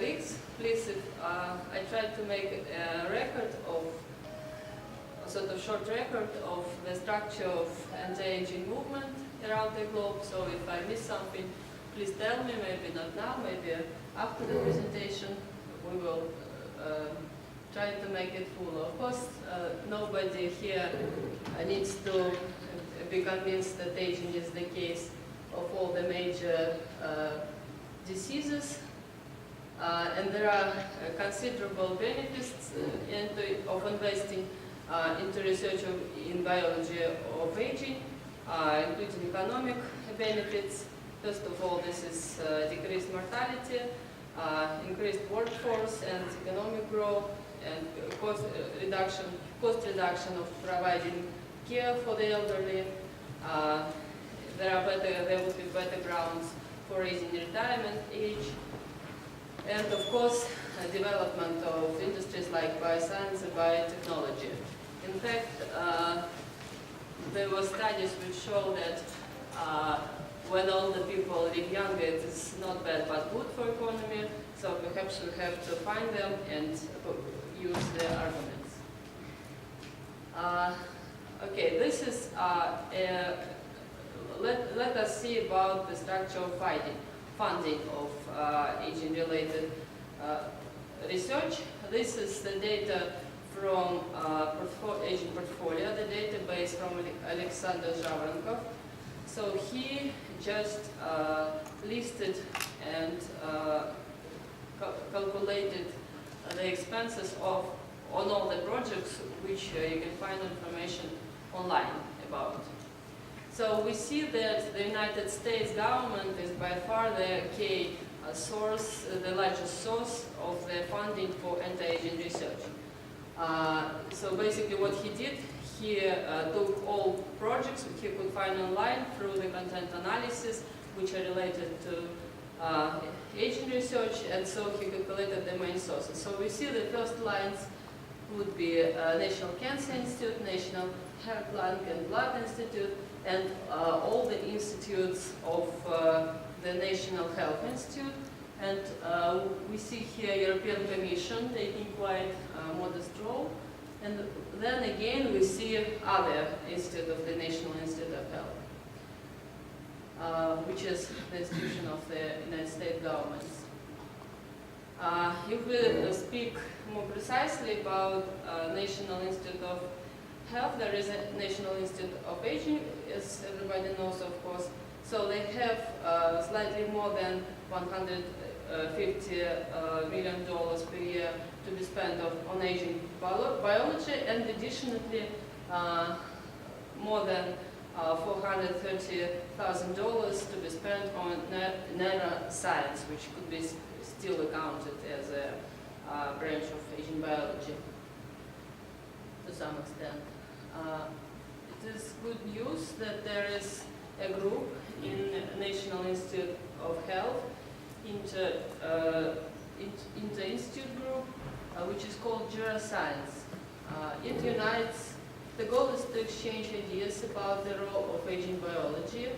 colleagues, please, I tried to make a record of, a sort of short record of the structure of anti-aging movement around the globe. So if I miss something, please tell me, maybe not now, maybe after the presentation. We will try to make it full. Of course, nobody here needs to be convinced that aging is the case of all the major diseases. And there are considerable benefits of investing into research in biology of aging, including economic benefits. First of all, this is decreased mortality, increased workforce and economic growth, and cost reduction of providing care for the elderly. There would be better grounds for raising retirement age, and of course, development of industries like bioscience and biotechnology. In fact, there were studies which show that when older people live younger, it is not bad but good for economy. So perhaps we have to find them and use their arguments. Okay, this is let us see about the structure of funding of aging-related research. This is the data from Aging Portfolio, the database from Alexander Zhavrenkov. So he just listed and calculated the expenses on all the projects which you can find information online about. So we see that the United States government is by far the key source, the largest source of the funding for anti-aging research. So basically what he did, he took all projects he could find online through the content analysis which are related to aging research, and so he calculated the main sources. So we see the first lines would be National Cancer Institute, National Heart, Lung and Blood Institute, and all the institutes of the National Health Institute. And we see here European Commission taking quite a modest role. And then again we see other institute of the National Institute of Health, which is the institution of the United States government. If we speak more precisely about National Institute of Health, there is a National Institute of Aging, as everybody knows, of course. So they have slightly more than $150 million per year to be spent on aging biology, and additionally more than $430,000 to be spent on neuroscience, which could be still accounted as a branch of aging biology to some extent. It is good news that there is a group in National Institute of Health, inter-institute group, which is called Neuroscience. It unites, the goal is to exchange ideas about the role of aging biology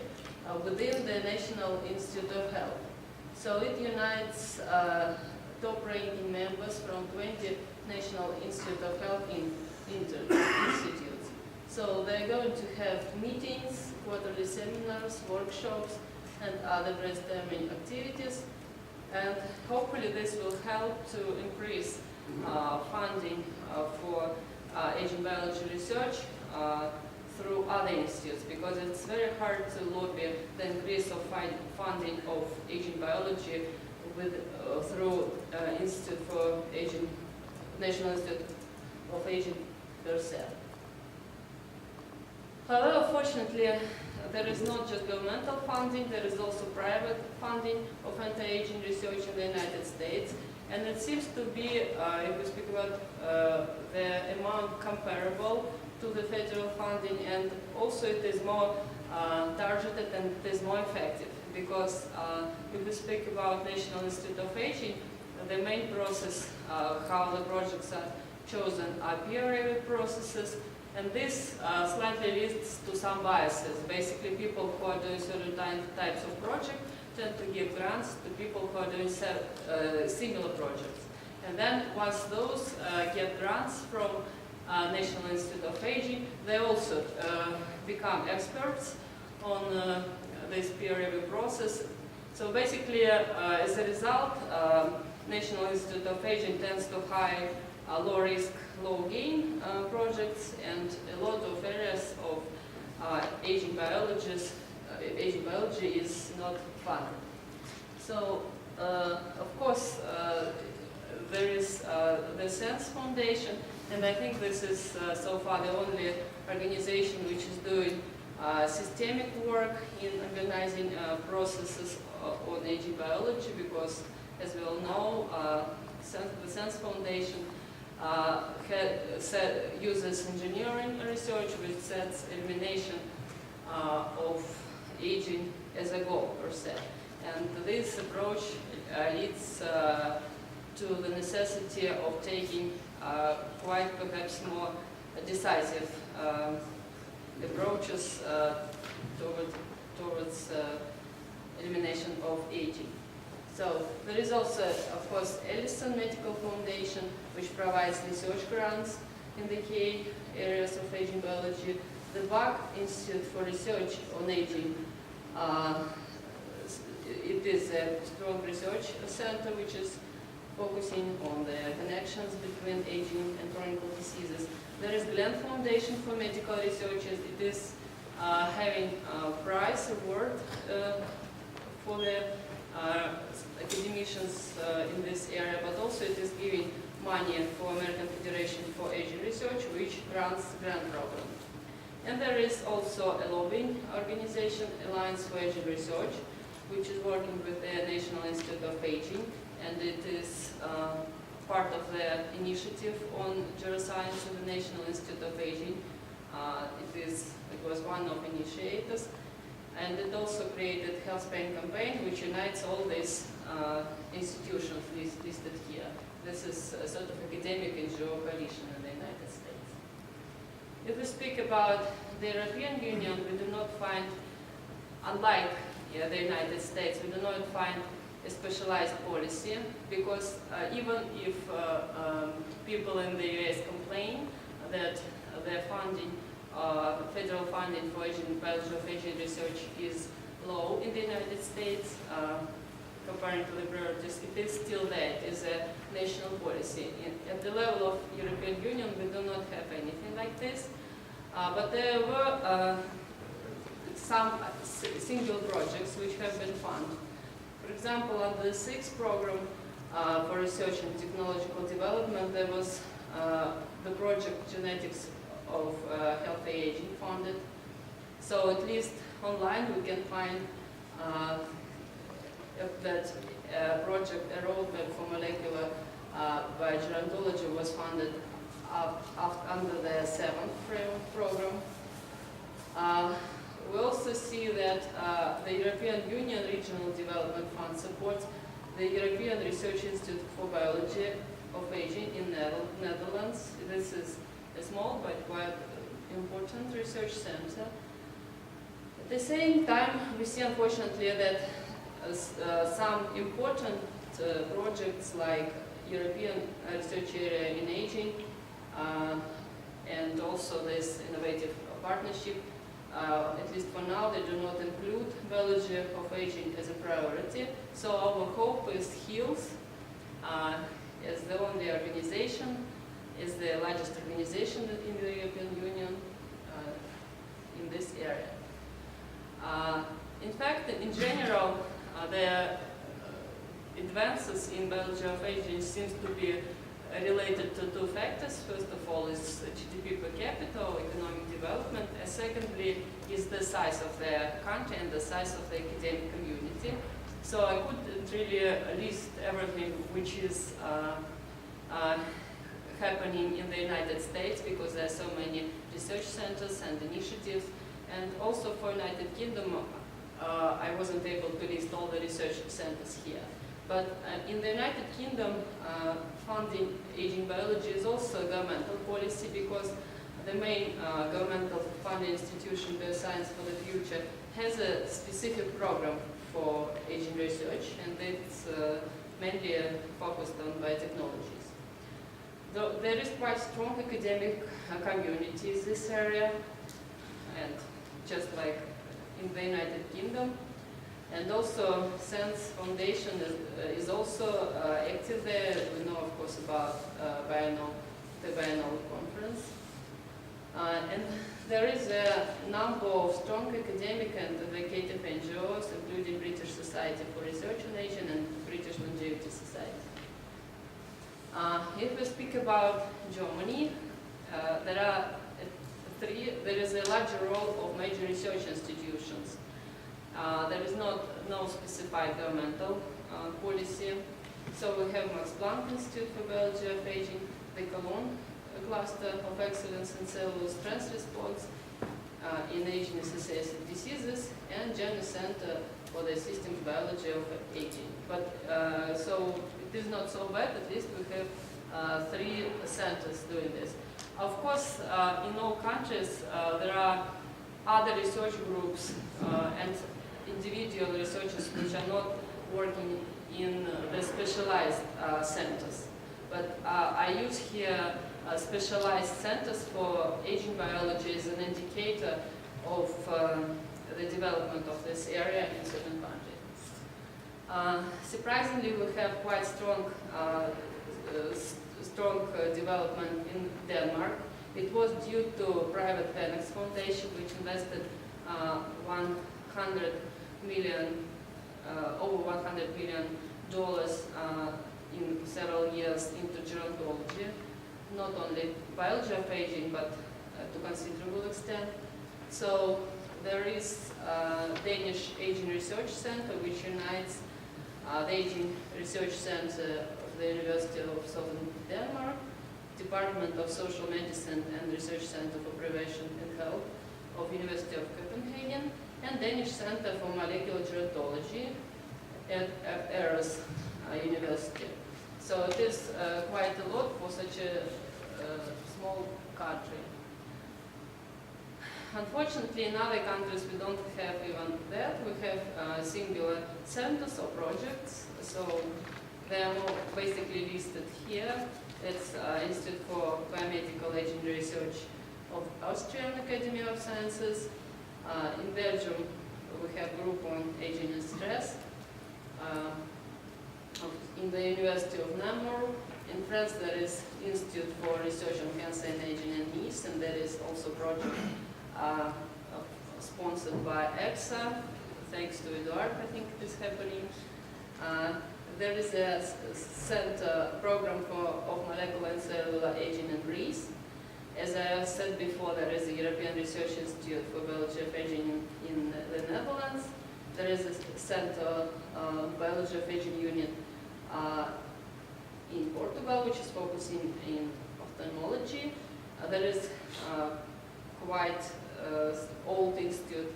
within the National Institute of Health. So it unites top-ranking members from 20 National Institute of Health institutes. So they're going to have meetings, quarterly seminars, workshops, and other brainstorming activities. And hopefully this will help to increase funding for aging biology research through other institutes, because it's very hard to lobby the increase of funding of aging biology through Institute for Aging, National Institute of Aging per se. However, fortunately, there is not just governmental funding, there is also private funding of anti-aging research in the United States. And it seems to be, if we speak about the amount comparable to the federal funding, and also it is more targeted and it is more effective. Because if we speak about National Institute of Aging, the main process, how the projects are chosen, are peer-reviewed processes. And this slightly leads to some biases. Basically, people who are doing certain types of project tend to give grants to people who are doing similar projects. And then once those get grants from National Institute of Aging, they also become experts on this peer review process. So basically, as a result, National Institute of Aging tends to hire low-risk, low-gain projects, and a lot of areas of aging biology is not funded. So, of course, there is the SENSE Foundation, and I think this is so far the only organization which is doing systemic work in organizing processes on aging biology, because, as we all know, the SENSE Foundation uses engineering research, which sets elimination of aging as a goal, per se. And this approach leads to the necessity of taking quite perhaps more decisive approaches towards elimination of aging. So there is also, of course, Ellison Medical Foundation, which provides research grants in the key areas of aging biology. The Bach Institute for Research on Aging, it is a strong research center which is focusing on the connections between aging and chronic diseases. There is Glenn Foundation for Medical Research. It is having a prize award for the academicians in this area, but also it is giving money for American Federation for Aging Research, which runs grant program. And there is also a lobbying organization, Alliance for Aging Research, which is working with the National Institute of Aging, and it is part of the initiative on neuroscience in the National Institute of Aging. It was one of initiators, and it also created Health Spain campaign, which unites all these institutions listed here. This is a sort of academic NGO coalition in the United States. If we speak about the European Union, we do not find, unlike the United States, we do not find a specialized policy, because even if people in the US complain that their funding, federal funding for biology of aging research is low in the United States, comparing to the priorities, it is still there. It is a national policy. At the level of European Union, we do not have anything like this, but there were some single projects which have been funded. For example, under the 6th program for research and technological development, there was the project Genetics of Healthy Aging funded. So at least online we can find that project, a roadmap for molecular biogerontology, was funded under the 7th framework program. We also see that the European Union Regional Development Fund supports the European Research Institute for Biology of Aging in Netherlands. This is a small but quite important research center. At the same time, we see unfortunately that some important projects like European Research Area in Aging and also this innovative partnership, at least for now, they do not include biology of aging as a priority. So our hope is HEALS, as the only organization, is the largest organization in the European Union in this area. In fact, in general, the advances in biology of aging seems to be related to two factors. First of all is GDP per capita, or economic development, and secondly is the size of the country and the size of the academic community. So I couldn't really list everything which is happening in the United States, because there are so many research centers and initiatives, and also for United Kingdom I wasn't able to list all the research centers here. But in the United Kingdom, funding aging biology is also a governmental policy, because the main governmental funding institution, Bioscience for the Future, has a specific program for aging research, and it's mainly focused on biotechnologies. There is quite strong academic community in this area, and just like in the United Kingdom. And also, SENS Foundation is also active there. We know, of course, about the biennial conference. And there is a number of strong academic and advocative NGOs, including British Society for Research on Aging and British Longevity Society. If we speak about Germany, there is a larger role of major research institutions. There is no specified governmental policy. So we have Max Planck Institute for Biology of Aging, the Cologne Cluster of Excellence in Cellular Stress Response in Aging-associated diseases, and Janus Center for the Systems Biology of Aging. But so it is not so bad. At least we have 3 centers doing this. Of course, in all countries there are other research groups and individual researchers which are not working in the specialized centers. But I use here specialized centers for aging biology as an indicator of the development of this area in certain countries. Surprisingly, we have quite strong development in Denmark. It was due to private Phoenix Foundation, which invested over $100 million in several years into gerontology, not only biology of aging, but to considerable extent. So there is a Danish Aging Research Center, which unites the Aging Research Center of the University of Southern Denmark, Department of Social Medicine and Research Center for Prevention and Health of University of Copenhagen, and Danish Center for Molecular Gerontology at Aarhus University. So it is quite a lot for such a small country. Unfortunately, in other countries we don't have even that. We have singular centers or projects. So they are more basically listed here. It's Institute for Biomedical Aging Research of Austrian Academy of Sciences. In Belgium, we have group on aging and stress. In the University of Namur. In France, there is Institute for Research on Cancer and Aging and Yeast, and there is also a project sponsored by EXA. Thanks to Eduard, I think it is happening. There is a center program of molecular and cellular aging in Greece. As I said before, there is a European Research Institute for Biology of Aging in the Netherlands. There is a center, Biology of Aging Unit in Portugal, which is focusing in ophthalmology. There is quite old institute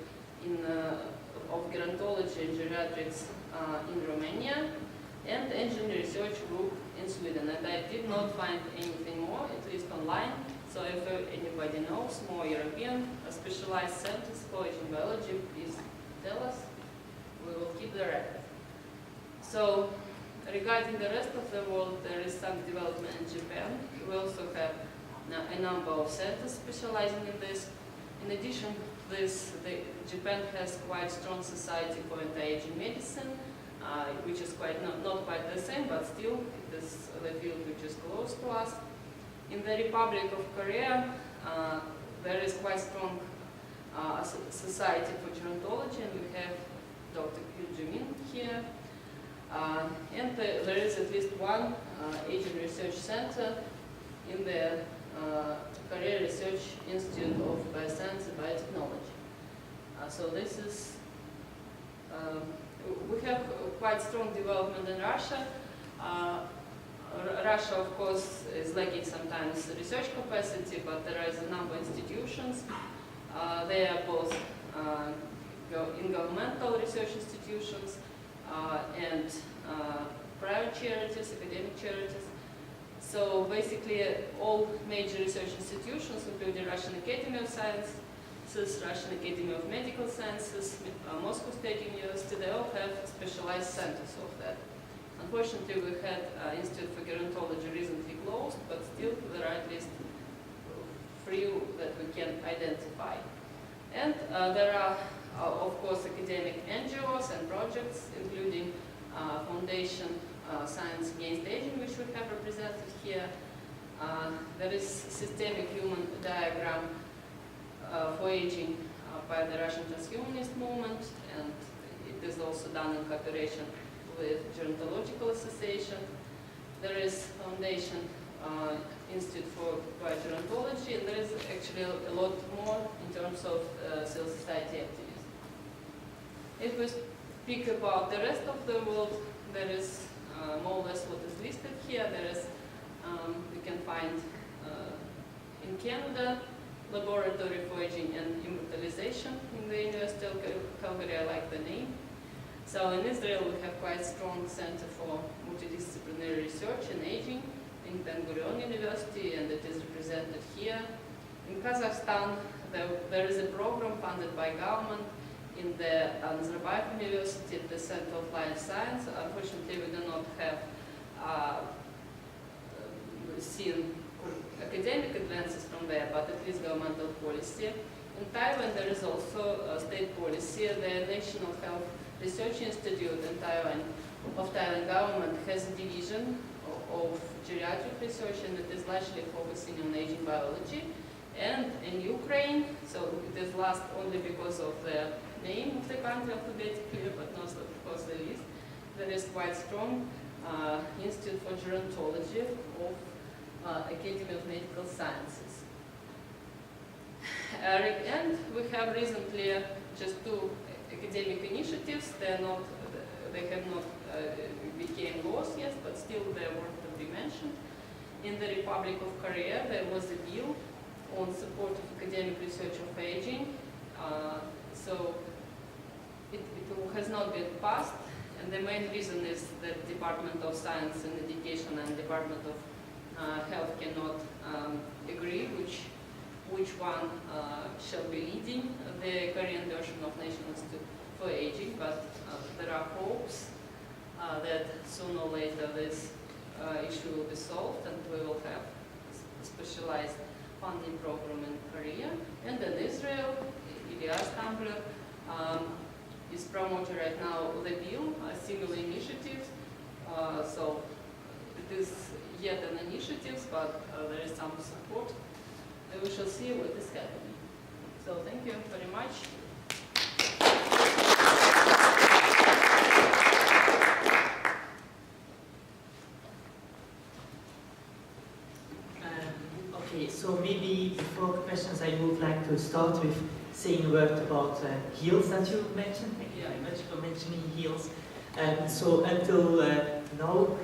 of gerontology and geriatrics in Romania, and engineering research group in Sweden. And I did not find anything more, at least online. So if anybody knows more European specialized centers for aging biology, please tell us. We will keep the record. So regarding the rest of the world, there is some development in Japan. We also have a number of centers specializing in this. In addition to this, Japan has quite strong society for anti-aging medicine, which is quite not quite the same, but still it is the field which is close to us. In the Republic of Korea, there is quite strong society for gerontology, and we have Dr. Kyu Joo-min here. And there is at least one aging research center in the Korea Research Institute of Bioscience and Biotechnology. So this is, we have quite strong development in Russia. Russia, of course, is lacking sometimes research capacity, but there is a number of institutions. They are both in governmental research institutions and private charities, academic charities. So basically all major research institutions, including Russian Academy of Russian Academy of Medical Sciences, Moscow State University, they all have specialized centers of that. Unfortunately, we had Institute for Gerontology recently closed, but still there are at least few that we can identify. And there are, of course, academic NGOs and projects, including Foundation Science Against Aging, which we have represented here. There is systemic human diagram for aging by the Russian transhumanist movement, and it is also done in cooperation with Gerontological Association. There is Foundation Institute for Biogerontology, and there is actually a lot more in terms of civil society activism. If we speak about the rest of the world, there is more or less what is listed here. There is, we can find in Canada, Laboratory for Aging and Immortalization in the University of Calgary. I like the name. So in Israel, we have quite strong center for multidisciplinary research in aging in Ben Gurion University, and it is represented here. In Kazakhstan, there is a program funded by government in the Nazarbayev University, the Center of Life Science. Unfortunately, we do not have seen academic advances from there, but at least governmental policy. In Taiwan, there is also a state policy. The National Health Research Institute in Taiwan, of Taiwan government, has a division of geriatric research, and it is largely focusing on aging biology. And in Ukraine, so it is last only because of the name of the country alphabetically, but not because the list. There is quite strong Institute for Gerontology of Academy of Medical Sciences. And we have recently just two academic initiatives. They have not became laws yet, but still they are worth to be mentioned. In the Republic of Korea, there was a bill on support of academic research of aging. So it has not been passed, and the main reason is that Department of Science and Education and Department of Health cannot agree which one shall be leading the Korean version of National Institute for Aging, but there are hopes that sooner or later this issue will be solved, and we will have a specialized funding program in Korea. And in Israel, Elias Tambler is promoting right now the bill, similar initiatives. So it is yet an initiative, but there is some support. And we shall see what is happening. So thank you very much. Okay, so maybe before questions, I would like to start with saying a word about heels that you mentioned. Thank you very much for mentioning heels. So until now,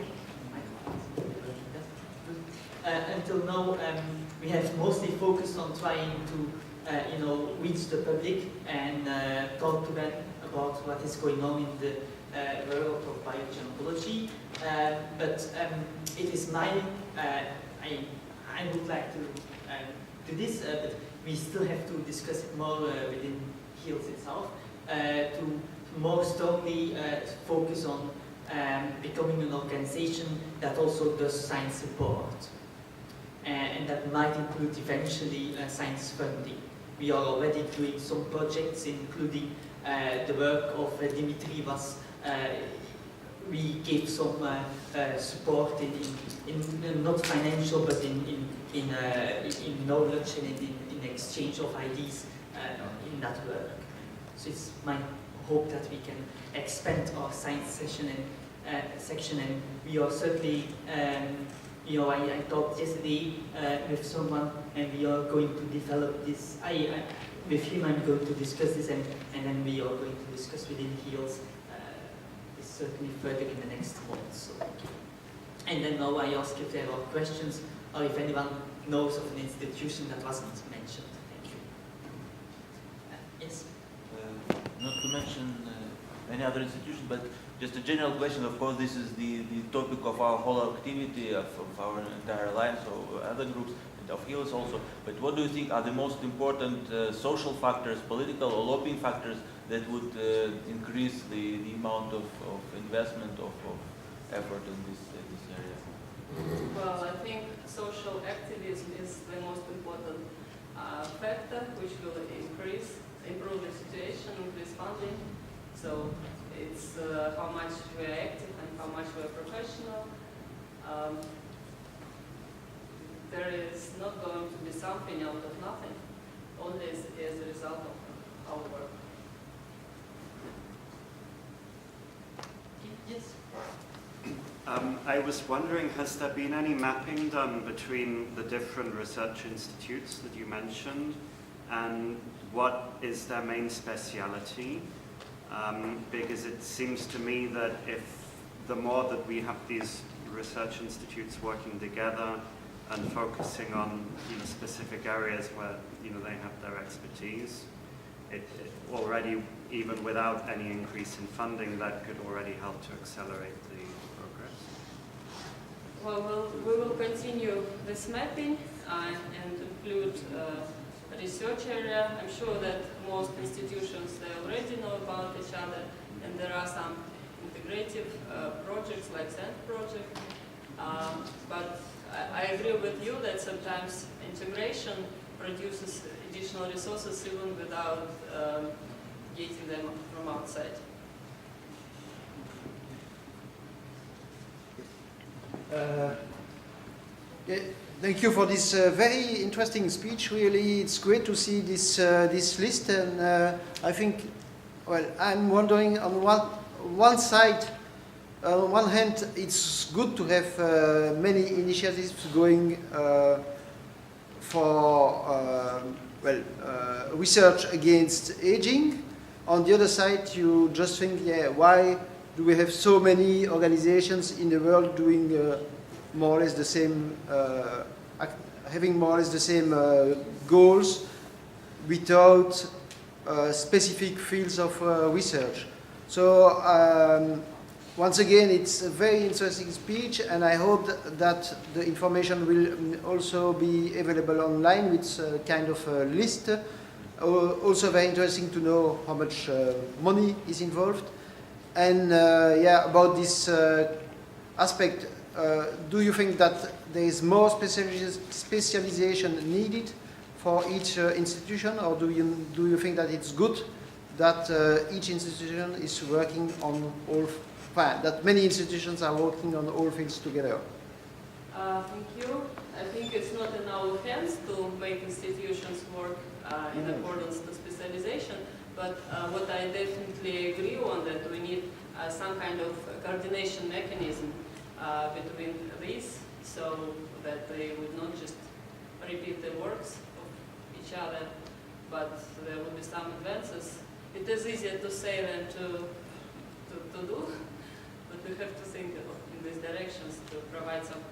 we have mostly focused on trying to, reach the public and talk to them about what is going on in the world of biogerontology. But it is I would like to do this, but we still have to discuss it more within HEALS itself to more strongly focus on becoming an organization that also does science support. And that might include eventually science funding. We are already doing some projects, including the work of Dimitri was. We gave some support in not financial, but in knowledge and in exchange of ideas in that work. So it's my hope that we can expand our science section and we are certainly. I talked yesterday with someone, and we are going to develop this. With him, I'm going to discuss this, and then we are going to discuss within HEALS this certainly further in the next month. So, and then now I ask if there are questions, or if anyone knows of an institution that wasn't mentioned. Thank you. Yes. Not to mention any other institution, but just a general question. Of course, this is the topic of our whole activity of our entire alliance, so other groups, and of HEALS also. But what do you think are the most important social factors, political or lobbying factors that would increase the amount of investment, of effort in this area? Well, I think social activism is the most important factor which will improve the situation, increase funding. So it's how much we are active and how much we are professional. There is not going to be something out of nothing, only as a result of our work. Yes? I was wondering, has there been any mapping done between the different research institutes that you mentioned, and what is their main speciality? Because it seems to me that if the more that we have these research institutes working together and focusing on specific areas where they have their expertise, it already, even without any increase in funding, that could already help to accelerate the progress. Well, we will continue this mapping and include research area. I'm sure that most institutions, they already know about each other, and there are some integrative projects like SAND project. But I agree with you that sometimes integration produces additional resources even without getting them from outside. Yeah, thank you for this very interesting speech. Really, it's great to see this list, and I think, well, I'm wondering on one side, on one hand, it's good to have many initiatives going for research against aging. On the other side, you just think, yeah, why do we have so many organizations in the world doing more or less the same, having more or less the same goals without specific fields of research? So once again, it's a very interesting speech, and I hope that the information will also be available online with a kind of a list. Also very interesting to know how much money is involved. And yeah, about this aspect, do you think that there is more specialization needed for each institution, or do you think that it's good that each institution is working on all, that many institutions are working on all things together? Thank you. I think it's not in our hands to make institutions work in accordance to specialization, but what I definitely agree on, that we need some kind of coordination mechanism between these, so that they would not just repeat the works of each other, but there would be some advances. It is easier to say than to do, but we have to think in these directions to provide some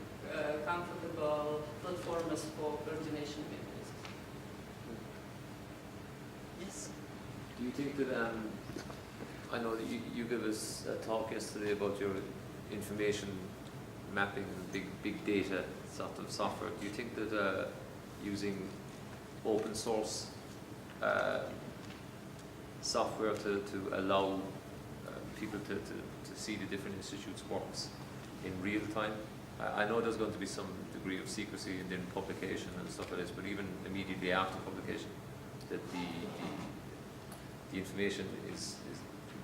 comfortable platforms for coordination mechanisms. Yes? Do you think that, I know that you gave us a talk yesterday about your information mapping and big data sort of software. Do you think that using open source software to allow people to see the different institutes' works in real time? I know there's going to be some degree of secrecy in publication and stuff like this, but even immediately after publication, that the information is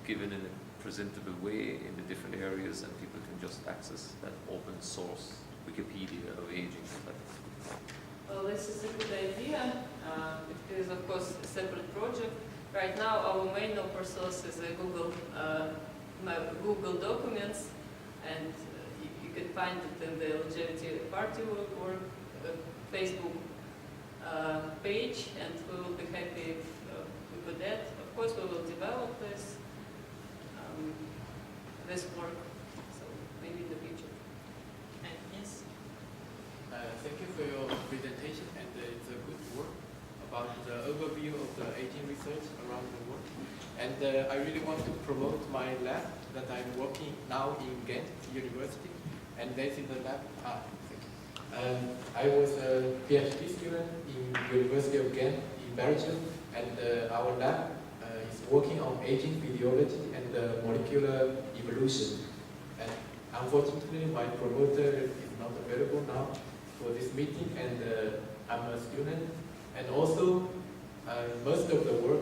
given in a presentable way in the different areas, and people can just access that open source Wikipedia of aging. Well, this is a good idea. It is, of course, a separate project. Right now, our main open source is a Google Documents, and you can find it in the Longevity Party or Facebook page, and we will be happy if we put that. Of course, we will develop this work, so maybe in the future. And yes? Thank you for your presentation, and it's a good work about the overview of the aging research around the world. And I really want to promote my lab that I'm working now in Ghent University. And this is the lab. I was a PhD student in University of Ghent in Belgium, and our lab is working on aging physiology and molecular evolution. And unfortunately, my promoter is not available now for this meeting, and I'm a student. And also, most of the work,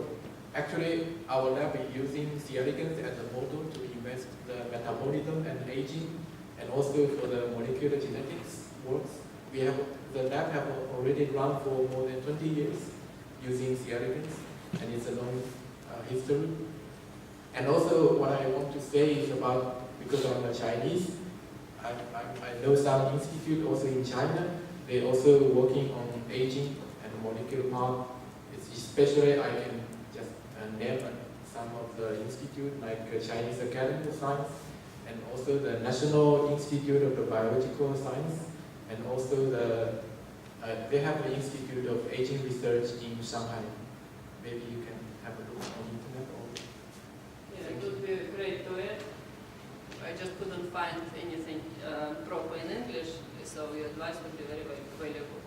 actually, our lab is using C. elegans as a model to invest the metabolism and aging, and also for the molecular genetics works. The lab have already run for more than 20 years using C. elegans, and it's a long history. And also, what I want to say is about, because I'm a Chinese, I know some institute also in China, they're also working on aging and molecular part. Especially, I can just name some of the institute, like Chinese Academy of Science, and also the National Institute of the Biological Science, and also they have the Institute of Aging Research in Shanghai. Maybe you can have a look on the internet. Yeah, it would be great to add. I just couldn't find anything proper in English, so your advice would be very valuable.